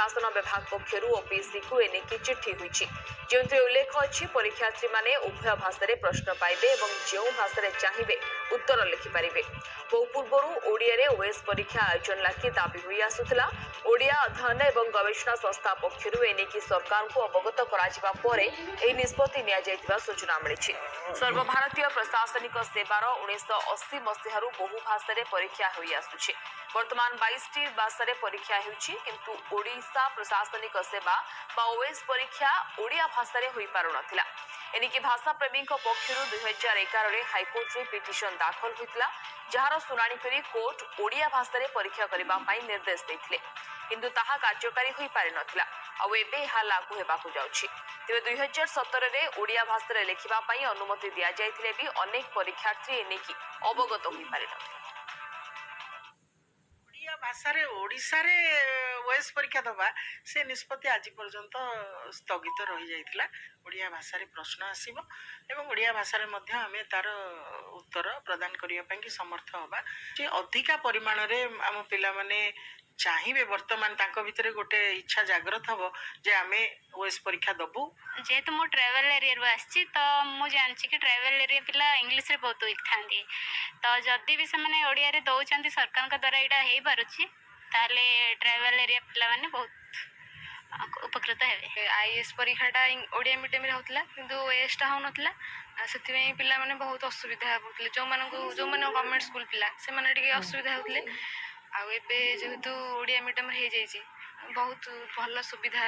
प्रशासन विभाग पक्षर ओपीएससी को एनेकी चिठी होईछि जेउथे उल्लेख अछि परीक्षार्थी माने उभय भाषा रे प्रश्न पाइबे एवं जेउ भाषा रे चाहिबे उत्तर लिखि पारिबे। बहु पूर्वरु ओडिया रे ओएस परीक्षा आयोजन लागी दाबी होई आसुथला। ओडिया अध्ययन एवं गवेषणा संस्था पक्षर एनेकी सरकार को अवगत कराजिबा परे एही निष्पत्ति निया जायतिबा सूचना मिलिछि। सर्वभारतीय प्रशासनिक सेवार 1980 मसीहारू बहु भाषा रे परीक्षा होई आसुछि। वर्तमान 22टी भाषा परीक्षा होउछि किंतु ओडिशा प्रशासनिक सेवा बा ओएस परीक्षा ओडिया भाषा रे होई पारु नथिला। एनिकी भाषा प्रेमी पक्षर 2011 रे हाईकोर्ट रे पिटिशन दाखल होइतला जहार सुनानी करी कोर्ट ओडिया भाषा रे परीक्षा करबा पई निर्देश दैथिले किंतु ताहा कार्यकारी होई पारि नथिला। आ एबे हा लागू हेबाकू जाउछि। तेबे 2017 रे ओडिया भाषा रे लेखिबा पई अनुमति दिया जायथिले भी अनेक परीक्षार्थी एनिकी अवगत होई पारि नथिले। भाषा ओडिशा रे ओएस परीक्षा दबा से निष्पत्ति आज पर्यंत स्थगित रही जाइतिला। ओडिया भाषा रे प्रश्न आसीबो एवं ओडिया भाषा रे मध्य आमे तार उत्तर प्रदान करिया ପାଇଁ कि समर्थ होबा जे अधिका परिमाण रे हम पिला माने चाहिए वर्तमान तांको भितरे गोटे इच्छा जागृत हबो जे आमे ओएस परीक्षा दबु। जेहेतु मो ट्रेवल एरिया आसी तो मु जानछि कि ट्रेवल एरिया पिला इंग्लिश रे बहुत वीक थांदी तो जदि भी से माने ओडिया रे दउचंती सरकार का द्वारा एटा हेई पारुछि ताले ट्रेवल एरिया पिला माने बहुत उपकृत हेबे। आईएएस परीक्षाटा ओडिया मीडियम रे होतला किंतु ओएसटा हो नथला सेति पिला माने बहुत असुविधा होतले जो माने गवर्नमेंट स्कूल पिला से माने टिके असुविधा होतले आ एबे जेहेतु ओडिया मीडियम रे हे जाइछि बहुत भल सुविधा